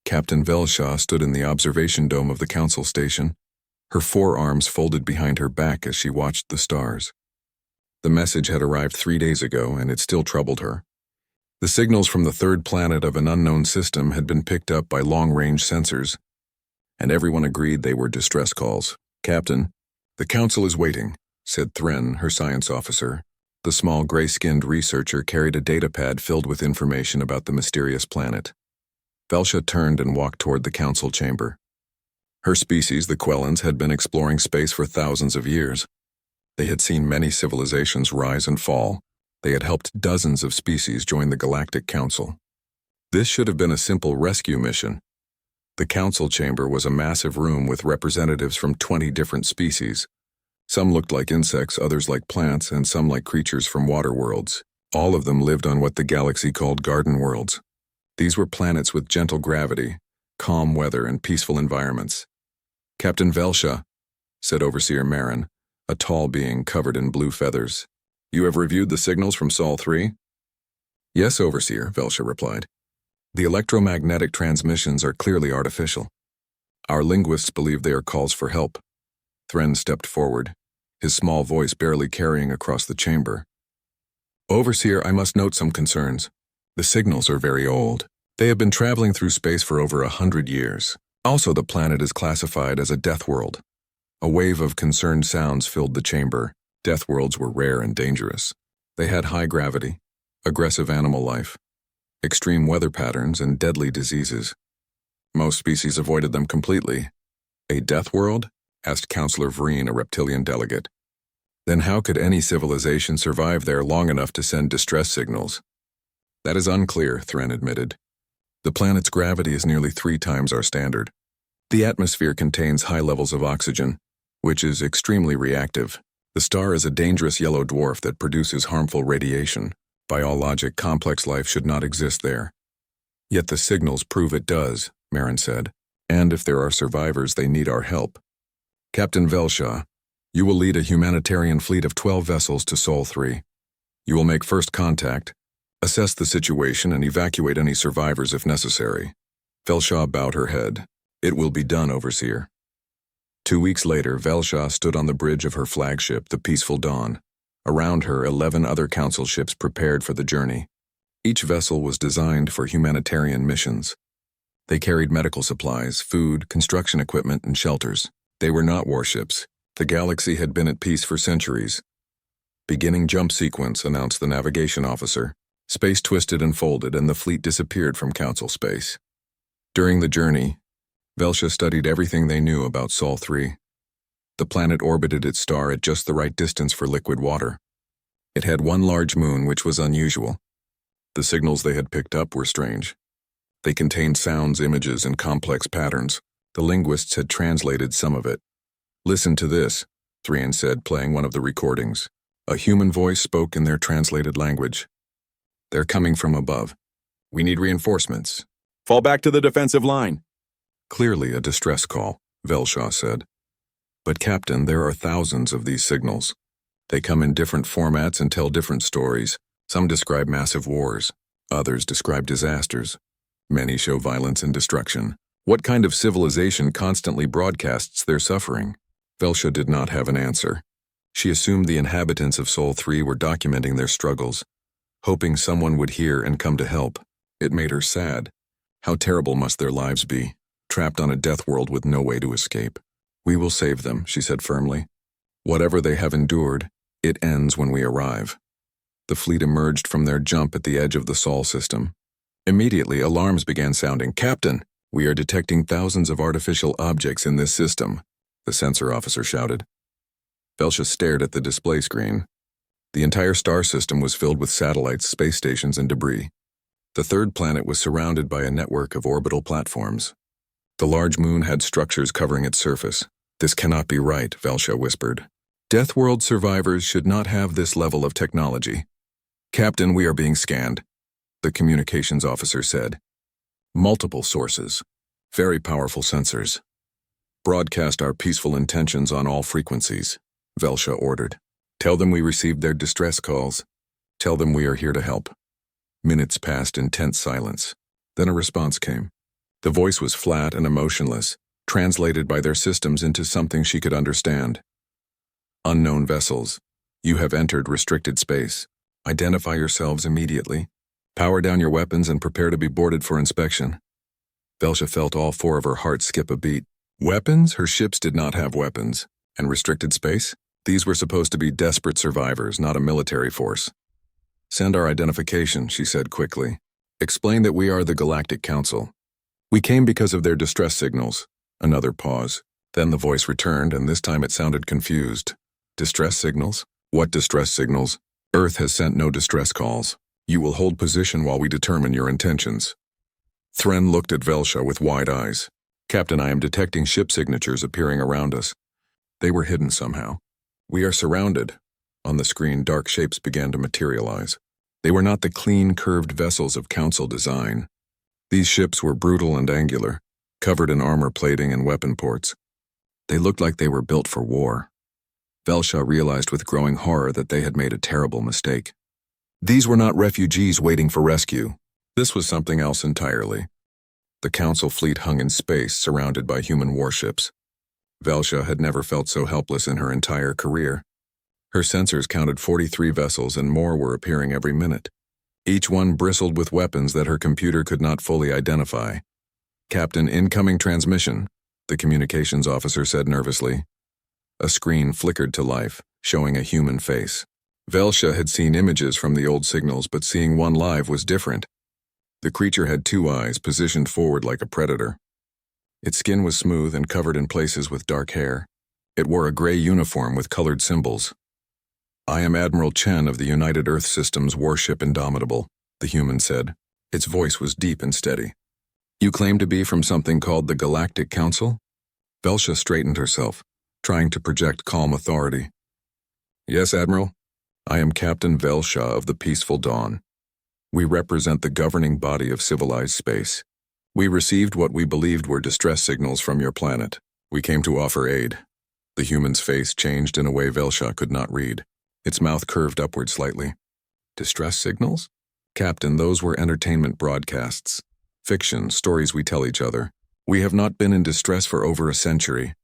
Captain Velshaw stood in the observation dome of the council station, her forearms folded behind her back as she watched the stars. The message had arrived 3 days ago, and it still troubled her. The signals from the third planet of an unknown system had been picked up by long-range sensors, and everyone agreed they were distress calls. "Captain, the council is waiting," said Thren, her science officer. The small gray-skinned researcher carried a datapad filled with information about the mysterious planet. Velsha turned and walked toward the council chamber. Her species, the Quellans, had been exploring space for thousands of years. They had seen many civilizations rise and fall. They had helped dozens of species join the Galactic Council. This should have been a simple rescue mission. The council chamber was a massive room with representatives from 20 different species. Some looked like insects, others like plants, and some like creatures from water worlds. All of them lived on what the galaxy called garden worlds. These were planets with gentle gravity, calm weather, and peaceful environments. "Captain Velsha," said Overseer Marin, a tall being covered in blue feathers. "You have reviewed the signals from Sol 3? "Yes, Overseer," Velsha replied. "The electromagnetic transmissions are clearly artificial. Our linguists believe they are calls for help." Thren stepped forward, his small voice barely carrying across the chamber. "Overseer, I must note some concerns. The signals are very old. They have been traveling through space for over 100 years. Also, the planet is classified as a Deathworld." A wave of concerned sounds filled the chamber. Deathworlds were rare and dangerous. They had high gravity, aggressive animal life, extreme weather patterns, and deadly diseases. Most species avoided them completely. "A Deathworld?" asked Counselor Vreen, a reptilian delegate. "Then how could any civilization survive there long enough to send distress signals?" "That is unclear," Thren admitted. "The planet's gravity is nearly 3 times our standard. The atmosphere contains high levels of oxygen, which is extremely reactive. The star is a dangerous yellow dwarf that produces harmful radiation. By all logic, complex life should not exist there. Yet the signals prove it does," Marin said. "And if there are survivors, they need our help. Captain Velshaw, you will lead a humanitarian fleet of 12 vessels to Sol 3. You will make first contact, assess the situation, and evacuate any survivors if necessary." Velshaw bowed her head. "It will be done, Overseer." 2 weeks later, Velshaw stood on the bridge of her flagship, the Peaceful Dawn. Around her, 11 other council ships prepared for the journey. Each vessel was designed for humanitarian missions. They carried medical supplies, food, construction equipment, and shelters. They were not warships. The galaxy had been at peace for centuries. "Beginning jump sequence," announced the navigation officer. Space twisted and folded, and the fleet disappeared from council space. During the journey, Velsha studied everything they knew about Sol 3. The planet orbited its star at just the right distance for liquid water. It had one large moon, which was unusual. The signals they had picked up were strange. They contained sounds, images, and complex patterns. The linguists had translated some of it. "Listen to this," Thren said, playing one of the recordings. A human voice spoke in their translated language. "They're coming from above. We need reinforcements. Fall back to the defensive line." "Clearly a distress call," Velshaw said. "But Captain, there are thousands of these signals. They come in different formats and tell different stories. Some describe massive wars. Others describe disasters. Many show violence and destruction. What kind of civilization constantly broadcasts their suffering?" Velsha did not have an answer. She assumed the inhabitants of Sol 3 were documenting their struggles, hoping someone would hear and come to help. It made her sad. How terrible must their lives be, trapped on a death world with no way to escape. "We will save them," she said firmly. "Whatever they have endured, it ends when we arrive." The fleet emerged from their jump at the edge of the Sol system. Immediately, alarms began sounding. "Captain, we are detecting thousands of artificial objects in this system," the sensor officer shouted. Velsha stared at the display screen. The entire star system was filled with satellites, space stations, and debris. The third planet was surrounded by a network of orbital platforms. The large moon had structures covering its surface. "This cannot be right," Velsha whispered. "Deathworld survivors should not have this level of technology." "Captain, we are being scanned," the communications officer said. "Multiple sources. Very powerful sensors. Broadcast our peaceful intentions on all frequencies," Velsha ordered. "Tell them we received their distress calls. Tell them we are here to help." Minutes passed in tense silence. Then a response came. The voice was flat and emotionless, translated by their systems into something she could understand. Unknown vessels. You have entered restricted space. Identify yourselves immediately. Power down your weapons and prepare to be boarded for inspection. Velsha felt all 4 of her hearts skip a beat. Weapons? Her ships did not have weapons. And restricted space? These were supposed to be desperate survivors, not a military force. Send our identification, she said quickly. Explain that we are the Galactic Council. We came because of their distress signals. Another pause. Then the voice returned, and this time it sounded confused. Distress signals? What distress signals? Earth has sent no distress calls. You will hold position while we determine your intentions. Thren looked at Velsha with wide eyes. Captain, I am detecting ship signatures appearing around us. They were hidden somehow. We are surrounded. On the screen, dark shapes began to materialize. They were not the clean, curved vessels of Council design. These ships were brutal and angular, covered in armor plating and weapon ports. They looked like they were built for war. Velsha realized with growing horror that they had made a terrible mistake. These were not refugees waiting for rescue. This was something else entirely. The Council fleet hung in space, surrounded by human warships. Velsha had never felt so helpless in her entire career. Her sensors counted 43 vessels and more were appearing every minute. Each one bristled with weapons that her computer could not fully identify. Captain, incoming transmission, the communications officer said nervously. A screen flickered to life, showing a human face. Velsha had seen images from the old signals, but seeing one live was different. The creature had 2 eyes positioned forward like a predator. Its skin was smooth and covered in places with dark hair. It wore a gray uniform with colored symbols. I am Admiral Chen of the United Earth Systems warship Indomitable, the human said. Its voice was deep and steady. You claim to be from something called the Galactic Council? Velsha straightened herself, trying to project calm authority. Yes, Admiral. I am Captain Velsha of the Peaceful Dawn. We represent the governing body of civilized space. We received what we believed were distress signals from your planet. We came to offer aid. The human's face changed in a way Velsha could not read. Its mouth curved upward slightly. Distress signals? Captain, those were entertainment broadcasts. Fiction, stories we tell each other. We have not been in distress for over a century.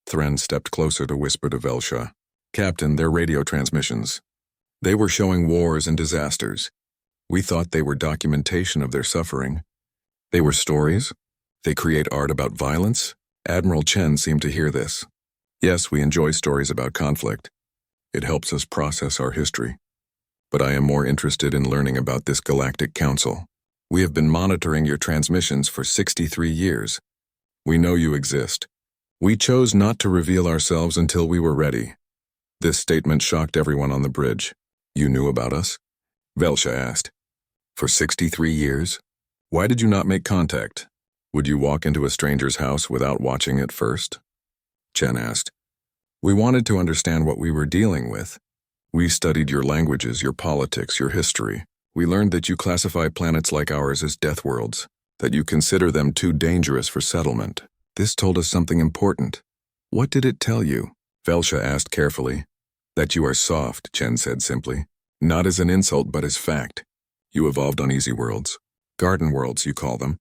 Thren stepped closer to whisper to Velsha. Captain, they're radio transmissions. They were showing wars and disasters. We thought they were documentation of their suffering. They were stories? They create art about violence? Admiral Chen seemed to hear this. Yes, we enjoy stories about conflict. It helps us process our history. But I am more interested in learning about this Galactic Council. We have been monitoring your transmissions for 63 years. We know you exist. We chose not to reveal ourselves until we were ready. This statement shocked everyone on the bridge. You knew about us? Velsha asked. For 63 years? Why did you not make contact? Would you walk into a stranger's house without watching it first? Chen asked. We wanted to understand what we were dealing with. We studied your languages, your politics, your history. We learned that you classify planets like ours as Deathworlds, that you consider them too dangerous for settlement. This told us something important. What did it tell you? Velsha asked carefully. That you are soft, Chen said simply. Not as an insult, but as fact. You evolved on easy worlds. Garden worlds, you call them.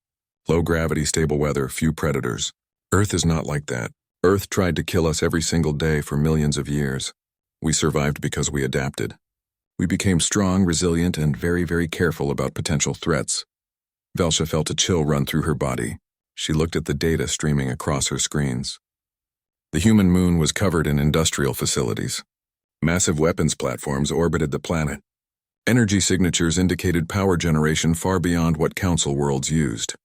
Low gravity, stable weather, few predators. Earth is not like that. Earth tried to kill us every single day for millions of years. We survived because we adapted. We became strong, resilient, and very, very careful about potential threats. Velsha felt a chill run through her body. She looked at the data streaming across her screens. The human moon was covered in industrial facilities. Massive weapons platforms orbited the planet. Energy signatures indicated power generation far beyond what Council worlds used.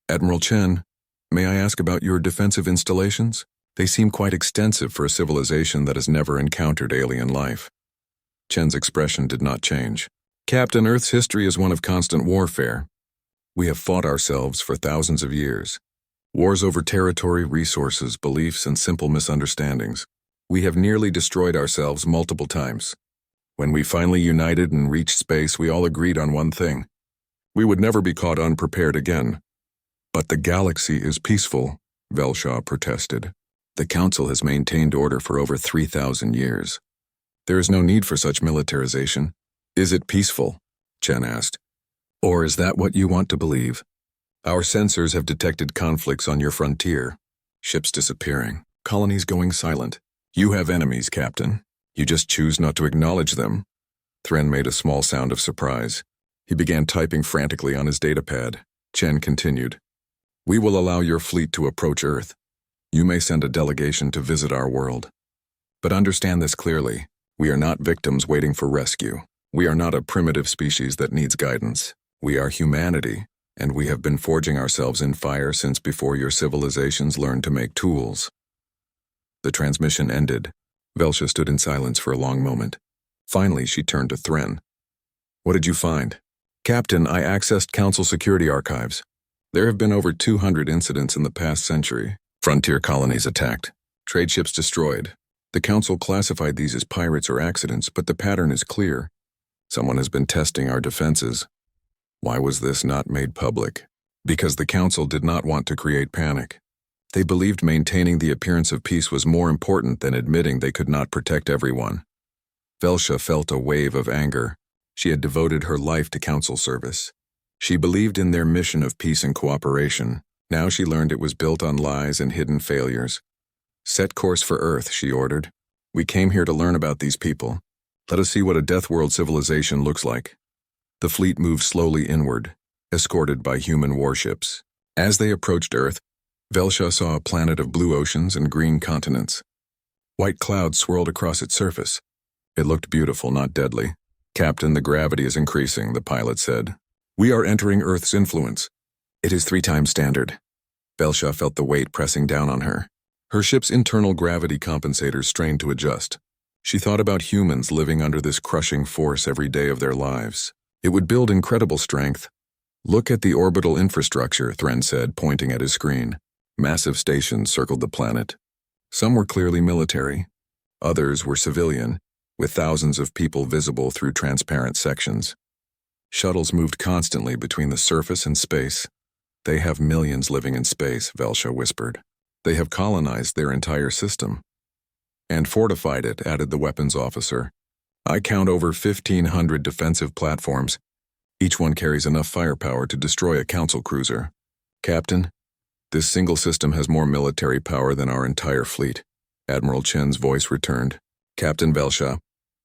Admiral Chen, may I ask about your defensive installations? They seem quite extensive for a civilization that has never encountered alien life. Chen's expression did not change. Captain, Earth's history is one of constant warfare. We have fought ourselves for thousands of years. Wars over territory, resources, beliefs, and simple misunderstandings. We have nearly destroyed ourselves multiple times. When we finally united and reached space, we all agreed on one thing. We would never be caught unprepared again. But the galaxy is peaceful, Velsha protested. The Council has maintained order for over 3,000 years. There is no need for such militarization. Is it peaceful? Chen asked. Or is that what you want to believe? Our sensors have detected conflicts on your frontier. Ships disappearing, colonies going silent. You have enemies, Captain. You just choose not to acknowledge them. Thren made a small sound of surprise. He began typing frantically on his datapad. Chen continued. We will allow your fleet to approach Earth. You may send a delegation to visit our world. But understand this clearly. We are not victims waiting for rescue. We are not a primitive species that needs guidance. We are humanity, and we have been forging ourselves in fire since before your civilizations learned to make tools. The transmission ended. Velsha stood in silence for a long moment. Finally, she turned to Thren. What did you find? Captain, I accessed Council security archives. There have been over 200 incidents in the past century. Frontier colonies attacked. Trade ships destroyed. The Council classified these as pirates or accidents, but the pattern is clear. Someone has been testing our defenses. Why was this not made public? Because the Council did not want to create panic. They believed maintaining the appearance of peace was more important than admitting they could not protect everyone. Velsha felt a wave of anger. She had devoted her life to Council service. She believed in their mission of peace and cooperation. Now she learned it was built on lies and hidden failures. Set course for Earth, she ordered. We came here to learn about these people. Let us see what a Deathworld civilization looks like. The fleet moved slowly inward, escorted by human warships. As they approached Earth, Velsha saw a planet of blue oceans and green continents. White clouds swirled across its surface. It looked beautiful, not deadly. Captain, the gravity is increasing, the pilot said. We are entering Earth's influence. It is 3 times standard. Velsha felt the weight pressing down on her. Her ship's internal gravity compensators strained to adjust. She thought about humans living under this crushing force every day of their lives. It would build incredible strength. Look at the orbital infrastructure, Thren said, pointing at his screen. Massive stations circled the planet. Some were clearly military. Others were civilian, with thousands of people visible through transparent sections. Shuttles moved constantly between the surface and space. They have millions living in space, Velsha whispered. They have colonized their entire system. And fortified it, added the weapons officer. I count over 1,500 defensive platforms. Each one carries enough firepower to destroy a Council cruiser. Captain, this single system has more military power than our entire fleet. Admiral Chen's voice returned. Captain Velsha,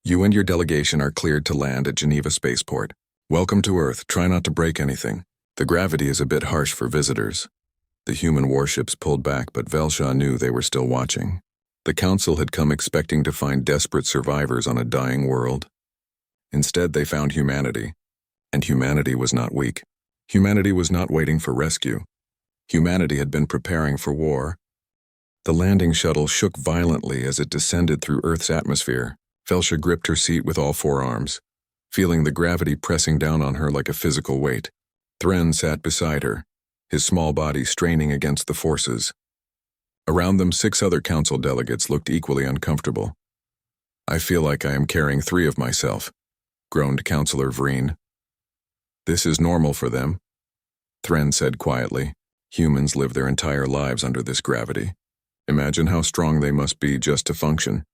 you and your delegation are cleared to land at Geneva Spaceport. Welcome to Earth. Try not to break anything. The gravity is a bit harsh for visitors. The human warships pulled back, but Velsha knew they were still watching. The Council had come expecting to find desperate survivors on a dying world. Instead, they found humanity. And humanity was not weak. Humanity was not waiting for rescue. Humanity had been preparing for war. The landing shuttle shook violently as it descended through Earth's atmosphere. Velsha gripped her seat with all 4 arms, feeling the gravity pressing down on her like a physical weight. Thren sat beside her, his small body straining against the forces. Around them, 6 other Council delegates looked equally uncomfortable. I feel like I am carrying 3 of myself, groaned Councillor Vreen. This is normal for them, Thren said quietly. Humans live their entire lives under this gravity. Imagine how strong they must be just to function.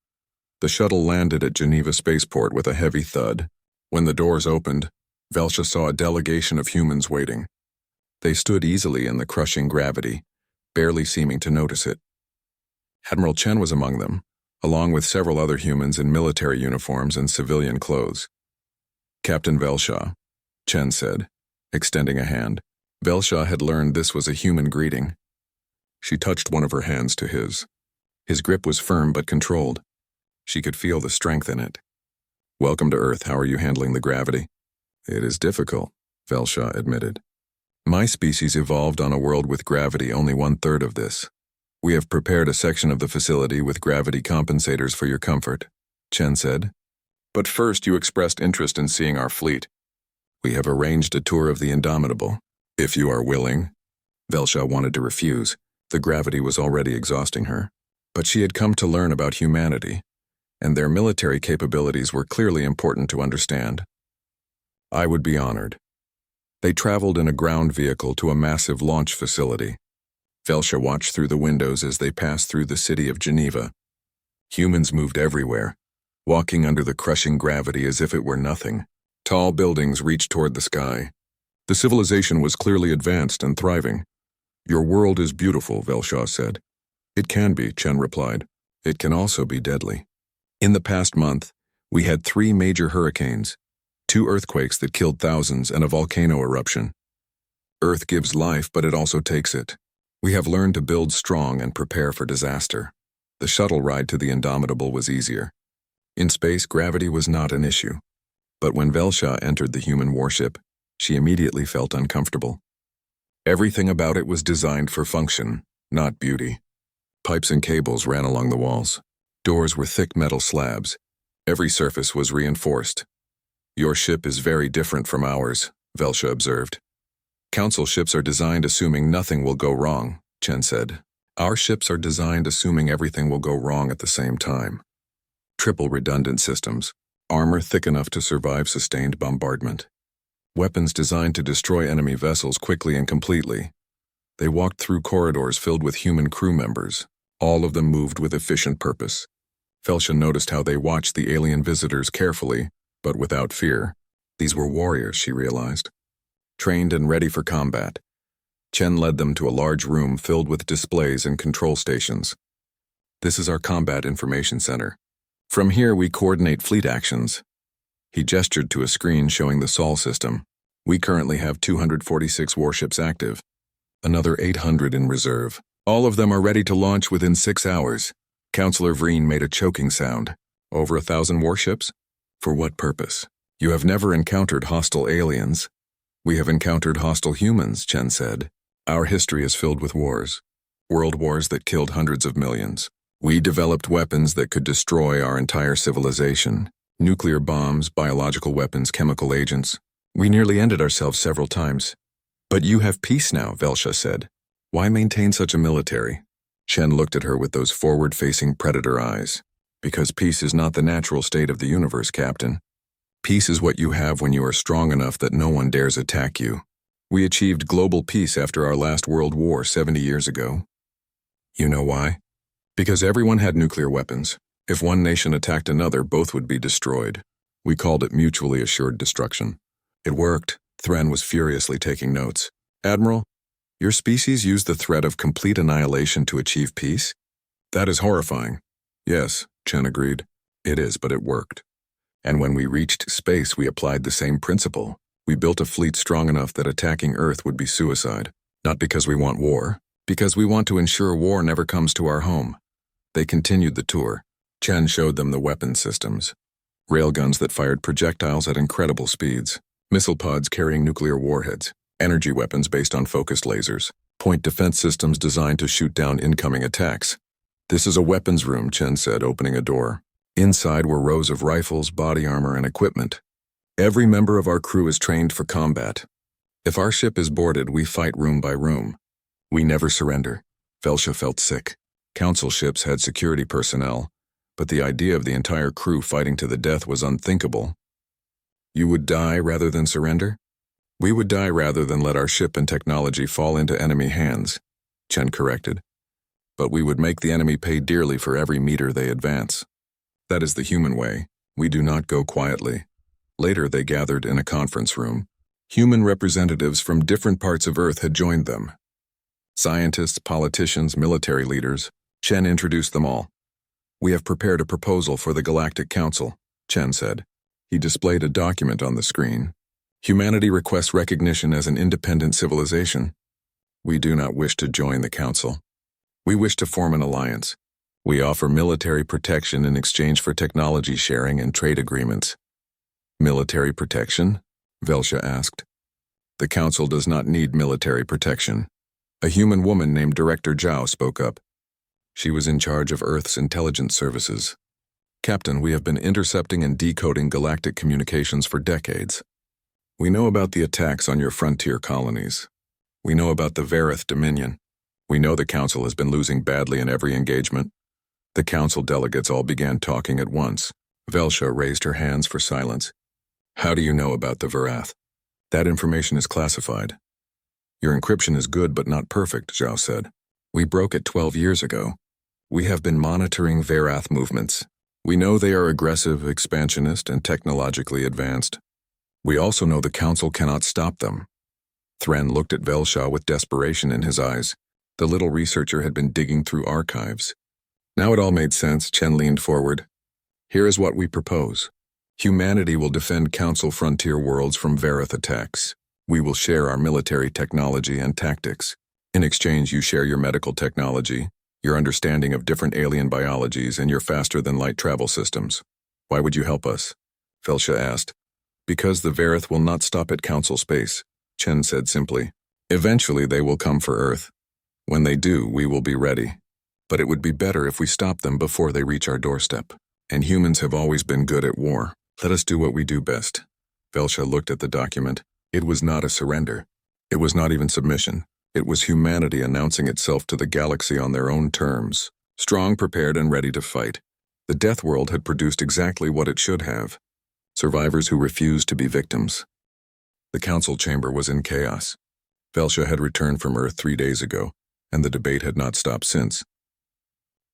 The shuttle landed at Geneva Spaceport with a heavy thud. When the doors opened, Velsha saw a delegation of humans waiting. They stood easily in the crushing gravity, barely seeming to notice it. Admiral Chen was among them, along with several other humans in military uniforms and civilian clothes. Captain Velsha, Chen said, extending a hand. Velsha had learned this was a human greeting. She touched one of her hands to his. His grip was firm but controlled. She could feel the strength in it. Welcome to Earth. How are you handling the gravity? It is difficult, Velsha admitted. My species evolved on a world with gravity only 1/3 of this. We have prepared a section of the facility with gravity compensators for your comfort, Chen said. But first you expressed interest in seeing our fleet. We have arranged a tour of the Indomitable, if you are willing. Velsha wanted to refuse. The gravity was already exhausting her. But she had come to learn about humanity, and their military capabilities were clearly important to understand. I would be honored. They traveled in a ground vehicle to a massive launch facility. Velsha watched through the windows as they passed through the city of Geneva. Humans moved everywhere, walking under the crushing gravity as if it were nothing. Tall buildings reached toward the sky. The civilization was clearly advanced and thriving. Your world is beautiful, Velshaw said. It can be, Chen replied. It can also be deadly. In the past month, we had 3 major hurricanes, 2 earthquakes that killed thousands, and a volcano eruption. Earth gives life, but it also takes it. We have learned to build strong and prepare for disaster. The shuttle ride to the Indomitable was easier. In space, gravity was not an issue. But when Velshaw entered the human warship, she immediately felt uncomfortable. Everything about it was designed for function, not beauty. Pipes and cables ran along the walls. Doors were thick metal slabs. Every surface was reinforced. Your ship is very different from ours, Velshaw observed. Council ships are designed assuming nothing will go wrong, Chen said. Our ships are designed assuming everything will go wrong at the same time. Triple redundant systems. Armor thick enough to survive sustained bombardment. Weapons designed to destroy enemy vessels quickly and completely. They walked through corridors filled with human crew members. All of them moved with efficient purpose. Velshaw noticed how they watched the alien visitors carefully, but without fear. These were warriors, she realized. Trained and ready for combat. Chen led them to a large room filled with displays and control stations. This is our combat information center. From here we coordinate fleet actions. He gestured to a screen showing the Sol system. We currently have 246 warships active. Another 800 in reserve. All of them are ready to launch within 6 hours. Counselor Vreen made a choking sound. Over 1,000 warships? For what purpose? You have never encountered hostile aliens. We have encountered hostile humans, Chen said. Our history is filled with wars. World wars that killed hundreds of millions. We developed weapons that could destroy our entire civilization. Nuclear bombs, biological weapons, chemical agents. We nearly ended ourselves several times. But you have peace now, Velshaw said. Why maintain such a military? Chen looked at her with those forward-facing predator eyes. Because peace is not the natural state of the universe, Captain. Peace is what you have when you are strong enough that no one dares attack you. We achieved global peace after our last world war 70 years ago. You know why? Because everyone had nuclear weapons. If one nation attacked another, both would be destroyed. We called it mutually assured destruction. It worked. Thren was furiously taking notes. Admiral, your species used the threat of complete annihilation to achieve peace? That is horrifying. Yes, Chen agreed. It is, but it worked. And when we reached space, we applied the same principle. We built a fleet strong enough that attacking Earth would be suicide. Not because we want war, because we want to ensure war never comes to our home. They continued the tour. Chen showed them the weapon systems. Railguns that fired projectiles at incredible speeds. Missile pods carrying nuclear warheads. Energy weapons based on focused lasers. Point defense systems designed to shoot down incoming attacks. This is a weapons room, Chen said, opening a door. Inside were rows of rifles, body armor, and equipment. Every member of our crew is trained for combat. If our ship is boarded, we fight room by room. We never surrender. Velshaw felt sick. Council ships had security personnel, but the idea of the entire crew fighting to the death was unthinkable. You would die rather than surrender? We would die rather than let our ship and technology fall into enemy hands, Chen corrected. But we would make the enemy pay dearly for every meter they advance. That is the human way. We do not go quietly. Later they gathered in a conference room. Human representatives from different parts of Earth had joined them. Scientists, politicians, military leaders. Chen introduced them all. We have prepared a proposal for the Galactic Council, Chen said. He displayed a document on the screen. Humanity requests recognition as an independent civilization. We do not wish to join the Council. We wish to form an alliance. We offer military protection in exchange for technology sharing and trade agreements. Military protection? Velshaw asked. The Council does not need military protection. A human woman named Director Zhao spoke up. She was in charge of Earth's intelligence services. Captain, we have been intercepting and decoding galactic communications for decades. We know about the attacks on your frontier colonies. We know about the Vareth Dominion. We know the Council has been losing badly in every engagement. The Council delegates all began talking at once. Velshaw raised her hands for silence. How do you know about the Varath? That information is classified. Your encryption is good but not perfect, Zhao said. We broke it 12 years ago. We have been monitoring Varath movements. We know they are aggressive, expansionist, and technologically advanced. We also know the Council cannot stop them. Thren looked at Velshaw with desperation in his eyes. The little researcher had been digging through archives. Now it all made sense. Chen leaned forward. Here is what we propose. Humanity will defend Council frontier worlds from Vareth attacks. We will share our military technology and tactics. In exchange, you share your medical technology, your understanding of different alien biologies, and your faster-than-light travel systems. Why would you help us? Velshaw asked. Because the Vareth will not stop at Council space, Chen said simply. Eventually they will come for Earth. When they do, we will be ready. But it would be better if we stop them before they reach our doorstep. And humans have always been good at war. Let us do what we do best. Velshaw looked at the document. It was not a surrender. It was not even submission. It was humanity announcing itself to the galaxy on their own terms. Strong, prepared, and ready to fight. The Deathworld had produced exactly what it should have. Survivors who refused to be victims. The council chamber was in chaos. Velshaw had returned from Earth 3 days ago, and the debate had not stopped since.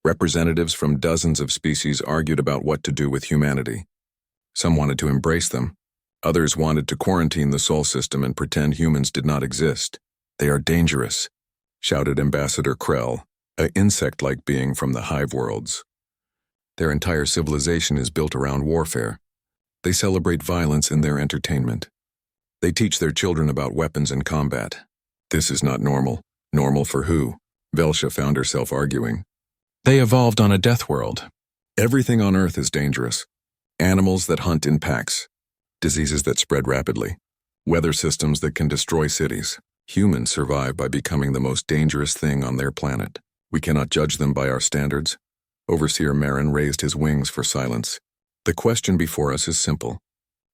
Representatives from dozens of species argued about what to do with humanity. Some wanted to embrace them. Others wanted to quarantine the Sol system and pretend humans did not exist. They are dangerous, shouted Ambassador Krell, an insect-like being from the hive worlds. Their entire civilization is built around warfare. They celebrate violence in their entertainment. They teach their children about weapons and combat. This is not normal. Normal for who? Velshaw found herself arguing. They evolved on a death world. Everything on Earth is dangerous. Animals that hunt in packs. Diseases that spread rapidly. Weather systems that can destroy cities. Humans survive by becoming the most dangerous thing on their planet. We cannot judge them by our standards. Overseer Marin raised his wings for silence. The question before us is simple.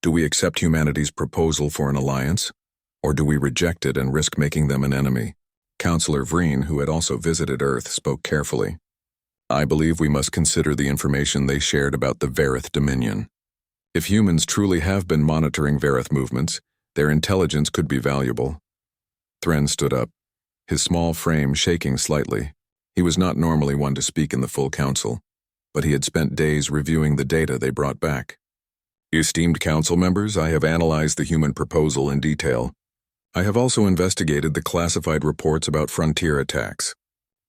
Do we accept humanity's proposal for an alliance? Or do we reject it and risk making them an enemy? Counselor Vreen, who had also visited Earth, spoke carefully. I believe we must consider the information they shared about the Vareth Dominion. If humans truly have been monitoring Vareth movements, their intelligence could be valuable. Thren stood up, his small frame shaking slightly. He was not normally one to speak in the full council, but he had spent days reviewing the data they brought back. Esteemed council members, I have analyzed the human proposal in detail. I have also investigated the classified reports about frontier attacks.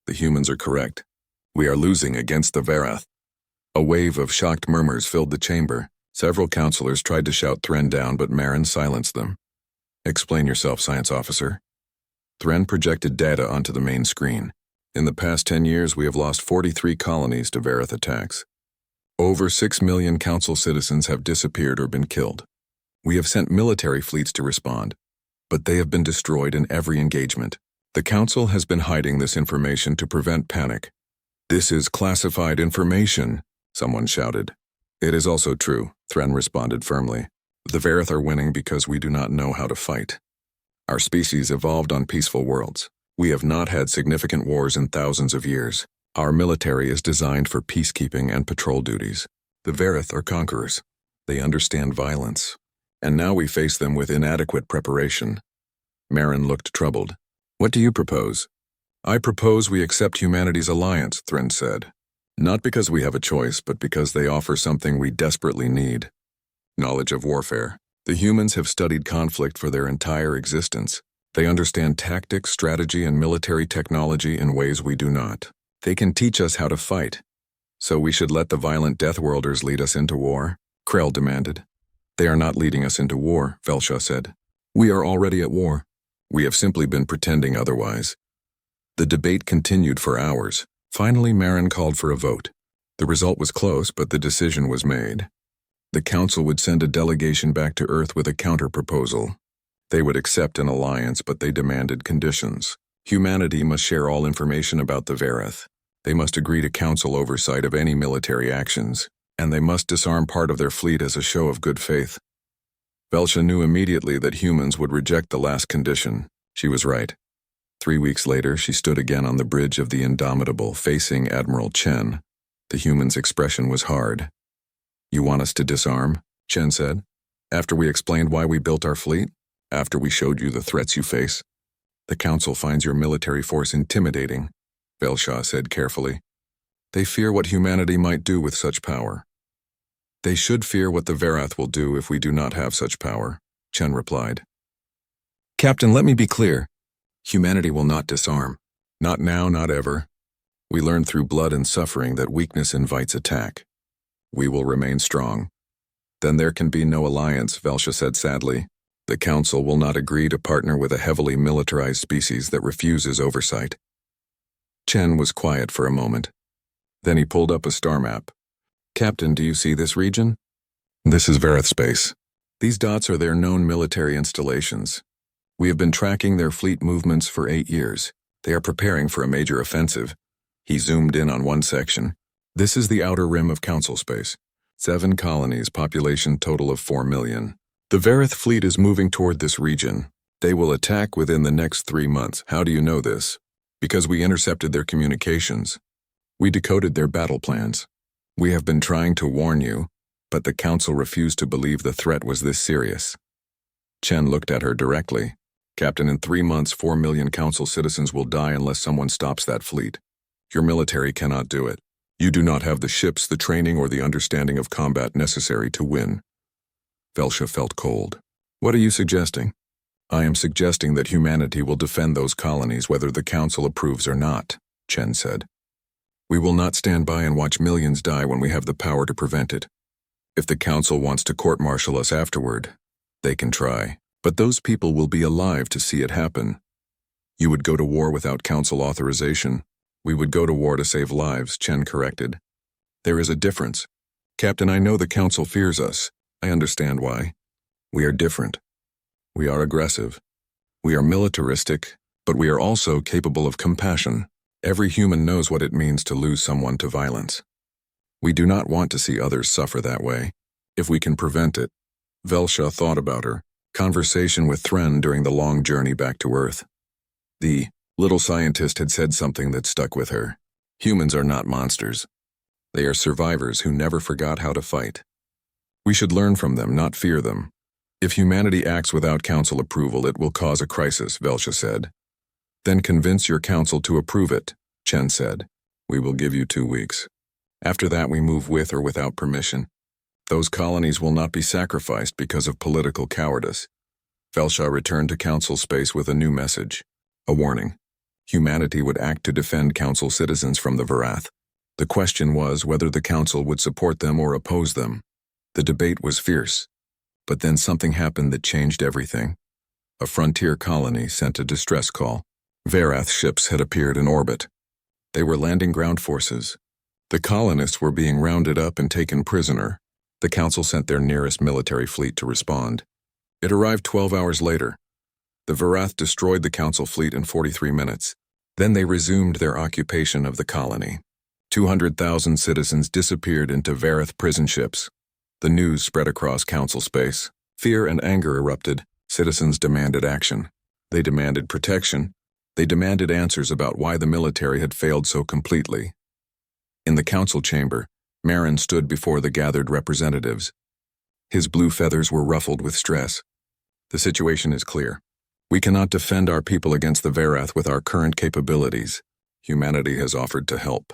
The humans are correct. We are losing against the Vareth. A wave of shocked murmurs filled the chamber. Several counselors tried to shout Thren down, but Marin silenced them. Explain yourself, science officer. Thren projected data onto the main screen. In the past 10 years, we have lost 43 colonies to Vareth attacks. Over 6 million council citizens have disappeared or been killed. We have sent military fleets to respond, but they have been destroyed in every engagement. The council has been hiding this information to prevent panic. This is classified information, someone shouted. It is also true, Thren responded firmly. The Vareth are winning because we do not know how to fight. Our species evolved on peaceful worlds. We have not had significant wars in thousands of years. Our military is designed for peacekeeping and patrol duties. The Vareth are conquerors. They understand violence. And now we face them with inadequate preparation. Marin looked troubled. What do you propose? I propose we accept humanity's alliance, Thren said. Not because we have a choice, but because they offer something we desperately need. Knowledge of warfare. The humans have studied conflict for their entire existence. They understand tactics, strategy, and military technology in ways we do not. They can teach us how to fight. So we should let the violent Deathworlders lead us into war? Krell demanded. They are not leading us into war, Velshaw said. We are already at war. We have simply been pretending otherwise. The debate continued for hours. Finally, Marin called for a vote. The result was close, but the decision was made. The council would send a delegation back to Earth with a counter-proposal. They would accept an alliance, but they demanded conditions. Humanity must share all information about the Vareth. They must agree to council oversight of any military actions, and they must disarm part of their fleet as a show of good faith. Velshaw knew immediately that humans would reject the last condition. She was right. 3 weeks later, she stood again on the bridge of the Indomitable, facing Admiral Chen. The human's expression was hard. You want us to disarm? Chen said. After we explained why we built our fleet? After we showed you the threats you face? The council finds your military force intimidating, Velshaw said carefully. They fear what humanity might do with such power. They should fear what the Vareth will do if we do not have such power, Chen replied. Captain, let me be clear. Humanity will not disarm. Not now, not ever. We learned through blood and suffering that weakness invites attack. We will remain strong. Then there can be no alliance, Velsha said sadly. The Council will not agree to partner with a heavily militarized species that refuses oversight. Chen was quiet for a moment. Then he pulled up a star map. Captain, do you see this region? This is Vareth space. These dots are their known military installations. We have been tracking their fleet movements for 8 years. They are preparing for a major offensive. He zoomed in on one section. This is the outer rim of Council space. 7 colonies, population total of 4 million. The Vareth fleet is moving toward this region. They will attack within the next 3 months. How do you know this? Because we intercepted their communications. We decoded their battle plans. We have been trying to warn you, but the Council refused to believe the threat was this serious. Chen looked at her directly. Captain, in 3 months, 4 million Council citizens will die unless someone stops that fleet. Your military cannot do it. You do not have the ships, the training, or the understanding of combat necessary to win. Velsha felt cold. What are you suggesting? I am suggesting that humanity will defend those colonies whether the Council approves or not, Chen said. We will not stand by and watch millions die when we have the power to prevent it. If the Council wants to court-martial us afterward, they can try. But those people will be alive to see it happen. You would go to war without Council authorization. We would go to war to save lives, Chen corrected. There is a difference. Captain, I know the Council fears us. I understand why. We are different. We are aggressive. We are militaristic, but we are also capable of compassion. Every human knows what it means to lose someone to violence. We do not want to see others suffer that way. If we can prevent it. Velsha thought about her conversation with Thren during the long journey back to Earth. The little scientist had said something that stuck with her. Humans are not monsters. They are survivors who never forgot how to fight. We should learn from them, not fear them. If humanity acts without Council approval, it will cause a crisis, Velsha said. Then convince your Council to approve it, Chen said. We will give you 2 weeks. After that, we move with or without permission. Those colonies will not be sacrificed because of political cowardice. Velsha returned to Council space with a new message. A warning. Humanity would act to defend Council citizens from the Varath. The question was whether the Council would support them or oppose them. The debate was fierce. But then something happened that changed everything. A frontier colony sent a distress call. Varath ships had appeared in orbit. They were landing ground forces. The colonists were being rounded up and taken prisoner. The Council sent their nearest military fleet to respond. It arrived 12 hours later. The Varath destroyed the Council fleet in 43 minutes. Then they resumed their occupation of the colony. 200,000 citizens disappeared into Varath prison ships. The news spread across Council space. Fear and anger erupted. Citizens demanded action. They demanded protection. They demanded answers about why the military had failed so completely. In the Council chamber, Marin stood before the gathered representatives. His blue feathers were ruffled with stress. The situation is clear. We cannot defend our people against the Varath with our current capabilities. Humanity has offered to help.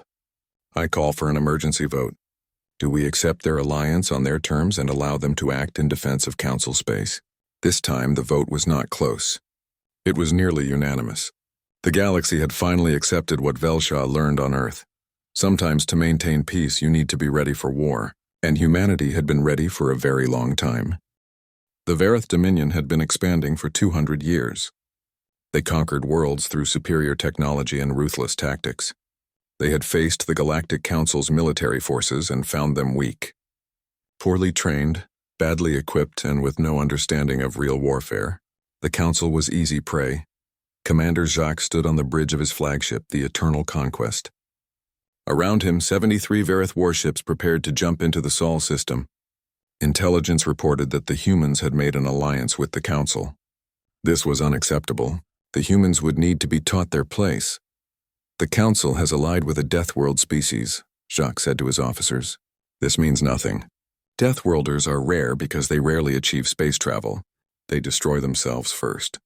I call for an emergency vote. Do we accept their alliance on their terms and allow them to act in defense of Council space? This time, the vote was not close. It was nearly unanimous. The galaxy had finally accepted what Velsha learned on Earth. Sometimes to maintain peace, you need to be ready for war, and humanity had been ready for a very long time. The Varath Dominion had been expanding for 200 years. They conquered worlds through superior technology and ruthless tactics. They had faced the Galactic Council's military forces and found them weak. Poorly trained, badly equipped, and with no understanding of real warfare, the Council was easy prey. Commander Jacques stood on the bridge of his flagship, the Eternal Conquest. Around him, 73 Varath warships prepared to jump into the Sol system. Intelligence reported that the humans had made an alliance with the Council. This was unacceptable. The humans would need to be taught their place. The Council has allied with a Deathworld species, Jacques said to his officers. This means nothing. Deathworlders are rare because they rarely achieve space travel. They destroy themselves first.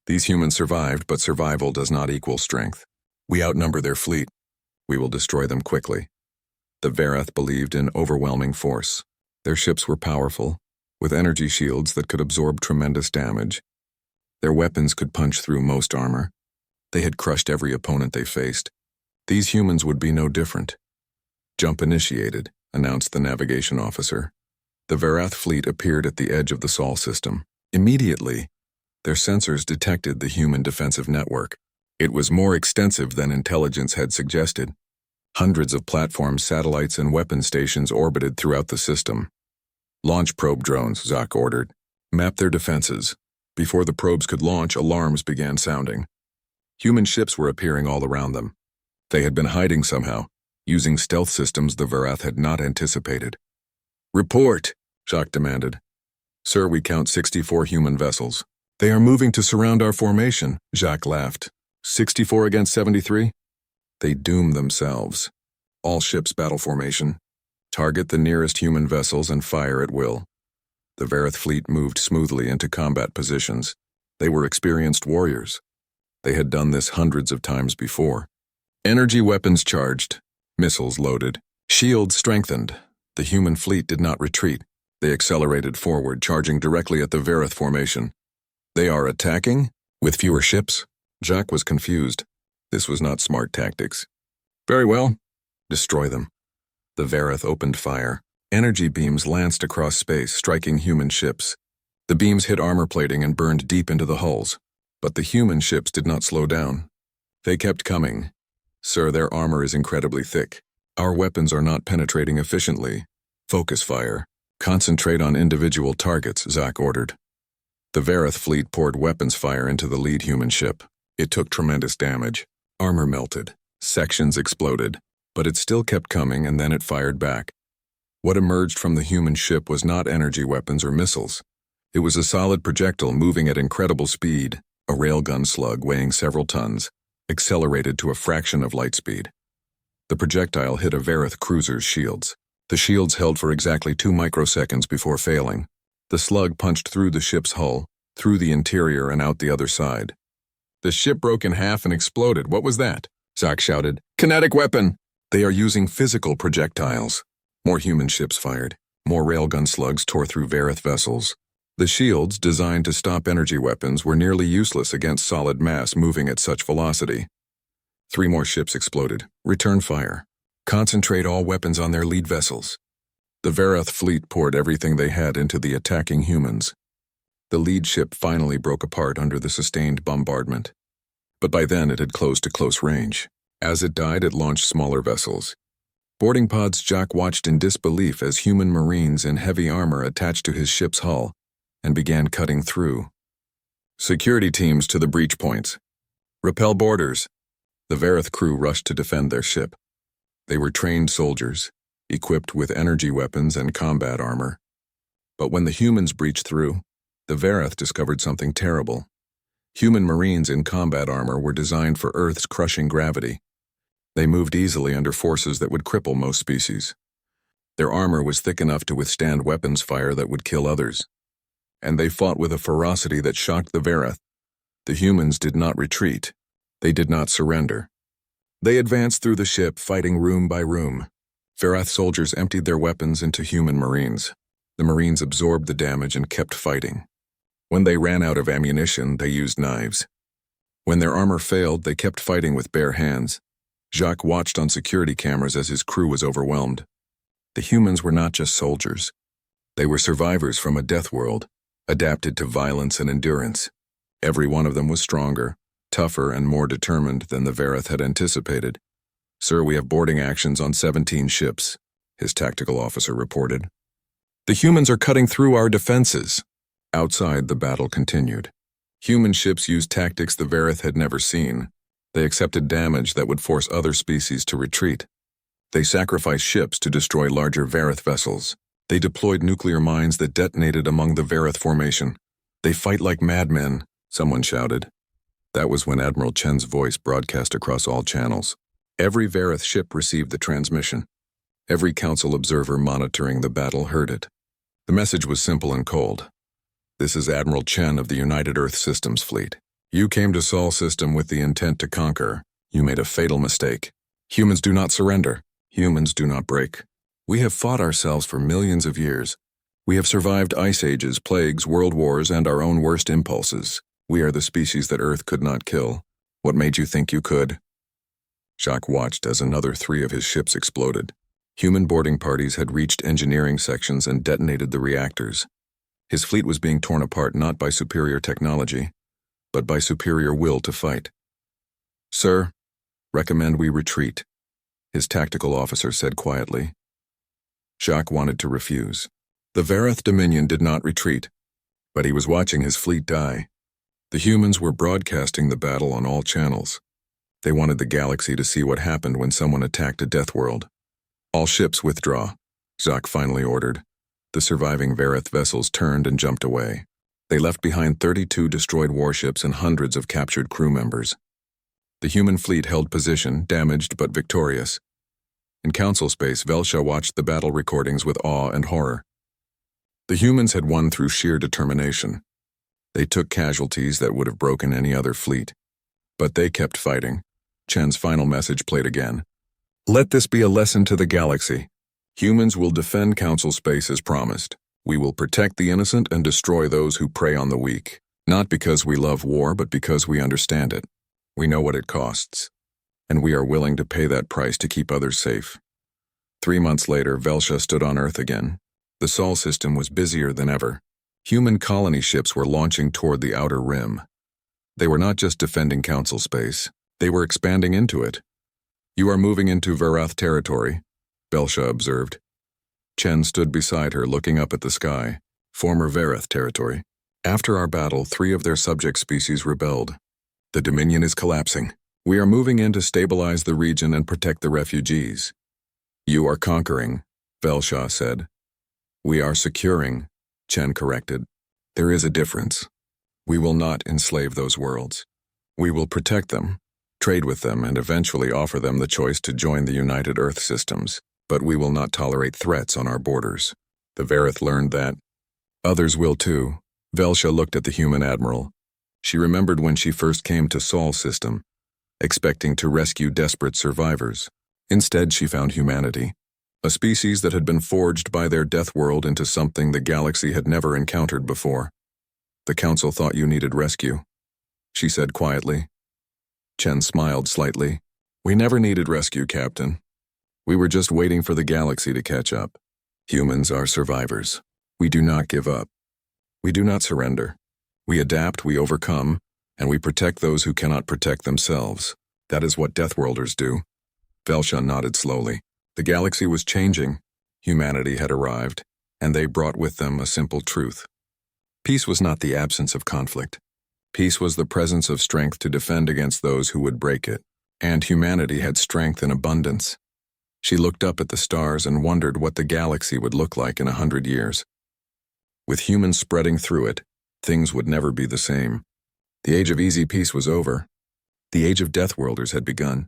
These humans survived, but survival does not equal strength. We outnumber their fleet. We will destroy them quickly. The Varath believed in overwhelming force. Their ships were powerful, with energy shields that could absorb tremendous damage. Their weapons could punch through most armor. They had crushed every opponent they faced. These humans would be no different. "Jump initiated," announced the navigation officer. The Varath fleet appeared at the edge of the Sol system. Immediately, their sensors detected the human defensive network. It was more extensive than intelligence had suggested. Hundreds of platforms, satellites, and weapon stations orbited throughout the system. "Launch probe drones," Zach ordered. "Map their defenses." Before the probes could launch, alarms began sounding. Human ships were appearing all around them. They had been hiding somehow, using stealth systems the Varath had not anticipated. "Report," Jacques demanded. "Sir, we count 64 human vessels." "They are moving to surround our formation," Jacques laughed. 64 against 73? They doom themselves. All ships battle formation. Target the nearest human vessels and fire at will. The Varath fleet moved smoothly into combat positions. They were experienced warriors. They had done this hundreds of times before. Energy weapons charged. Missiles loaded. Shields strengthened. The human fleet did not retreat. They accelerated forward, charging directly at the Varath formation. "They are attacking? With fewer ships?" Jacques was confused. This was not smart tactics. "Very well. Destroy them." The Varath opened fire. Energy beams lanced across space, striking human ships. The beams hit armor plating and burned deep into the hulls. But the human ships did not slow down. They kept coming. "Sir, their armor is incredibly thick. Our weapons are not penetrating efficiently. Focus fire. Concentrate on individual targets," Zach ordered. The Varath fleet poured weapons fire into the lead human ship. It took tremendous damage. Armor melted. Sections exploded. But it still kept coming, and then it fired back. What emerged from the human ship was not energy weapons or missiles. It was a solid projectile moving at incredible speed, a railgun slug weighing several tons, accelerated to a fraction of light speed. The projectile hit a Varath cruiser's shields. The shields held for exactly 2 microseconds before failing. The slug punched through the ship's hull, through the interior and out the other side. The ship broke in half and exploded. "What was that?" Zach shouted. "Kinetic weapon!" "They are using physical projectiles." More human ships fired. More railgun slugs tore through Varath vessels. The shields, designed to stop energy weapons, were nearly useless against solid mass moving at such velocity. 3 more ships exploded. "Return fire. Concentrate all weapons on their lead vessels." The Varath fleet poured everything they had into the attacking humans. The lead ship finally broke apart under the sustained bombardment. But by then it had closed to close range. As it died, it launched smaller vessels. Boarding pods, Jacques watched in disbelief as human marines in heavy armor attached to his ship's hull and began cutting through. "Security teams to the breach points. Repel boarders." The Varath crew rushed to defend their ship. They were trained soldiers, equipped with energy weapons and combat armor. But when the humans breached through, the Varath discovered something terrible. Human marines in combat armor were designed for Earth's crushing gravity. They moved easily under forces that would cripple most species. Their armor was thick enough to withstand weapons fire that would kill others. And they fought with a ferocity that shocked the Varath. The humans did not retreat. They did not surrender. They advanced through the ship, fighting room by room. Varath soldiers emptied their weapons into human marines. The marines absorbed the damage and kept fighting. When they ran out of ammunition, they used knives. When their armor failed, they kept fighting with bare hands. Jacques watched on security cameras as his crew was overwhelmed. The humans were not just soldiers. They were survivors from a Deathworld, adapted to violence and endurance. Every one of them was stronger, tougher, and more determined than the Varath had anticipated. "Sir, we have boarding actions on 17 ships," his tactical officer reported. "The humans are cutting through our defenses." Outside, the battle continued. Human ships used tactics the Varath had never seen. They accepted damage that would force other species to retreat. They sacrificed ships to destroy larger Varath vessels. They deployed nuclear mines that detonated among the Varath formation. "They fight like madmen," someone shouted. That was when Admiral Chen's voice broadcast across all channels. Every Varath ship received the transmission. Every Council observer monitoring the battle heard it. The message was simple and cold. "This is Admiral Chen of the United Earth Systems Fleet. You came to Sol System with the intent to conquer. You made a fatal mistake. Humans do not surrender. Humans do not break. We have fought ourselves for millions of years. We have survived ice ages, plagues, world wars, and our own worst impulses. We are the species that Earth could not kill. What made you think you could? Jacques watched as another 3 of his ships exploded. Human boarding parties had reached engineering sections and detonated the reactors. His fleet was being torn apart not by superior technology, but by superior will to fight. Sir, recommend we retreat, his tactical officer said quietly. Jacques wanted to refuse. The Vareth Dominion did not retreat, but he was watching his fleet die. The humans were broadcasting the battle on all channels. They wanted the galaxy to see what happened when someone attacked a Deathworld. All ships withdraw, Jacques finally ordered. The surviving Vareth vessels turned and jumped away. They left behind 32 destroyed warships and hundreds of captured crew members. The human fleet held position, damaged but victorious. In council space, Velsha watched the battle recordings with awe and horror. The humans had won through sheer determination. They took casualties that would have broken any other fleet. But they kept fighting. Chen's final message played again. Let this be a lesson to the galaxy. Humans will defend council space as promised. We will protect the innocent and destroy those who prey on the weak. Not because we love war, but because we understand it. We know what it costs. And we are willing to pay that price to keep others safe. 3 months later, Velsha stood on Earth again. The Sol system was busier than ever. Human colony ships were launching toward the outer rim. They were not just defending council space. They were expanding into it. You are moving into Vareth territory, Velsha observed. Chen stood beside her, looking up at the sky. Former Vareth territory. After our battle, 3 of their subject species rebelled. The Dominion is collapsing. We are moving in to stabilize the region and protect the refugees. You are conquering, Velsha said. We are securing, Chen corrected. There is a difference. We will not enslave those worlds. We will protect them, trade with them, and eventually offer them the choice to join the United Earth systems. But we will not tolerate threats on our borders. The Vareth learned that. Others will too. Velsha looked at the human admiral. She remembered when she first came to Sol's system, expecting to rescue desperate survivors. Instead, she found humanity, a species that had been forged by their death world into something the galaxy had never encountered before. The council thought you needed rescue, she said quietly. Chen smiled slightly. We never needed rescue, Captain. We were just waiting for the galaxy to catch up. Humans are survivors. We do not give up. We do not surrender. We adapt, we overcome, and we protect those who cannot protect themselves. That is what Deathworlders do. Velsha nodded slowly. The galaxy was changing. Humanity had arrived, and they brought with them a simple truth. Peace was not the absence of conflict. Peace was the presence of strength to defend against those who would break it. And humanity had strength in abundance. She looked up at the stars and wondered what the galaxy would look like in 100 years. With humans spreading through it, things would never be the same. The age of easy peace was over. The age of Deathworlders had begun.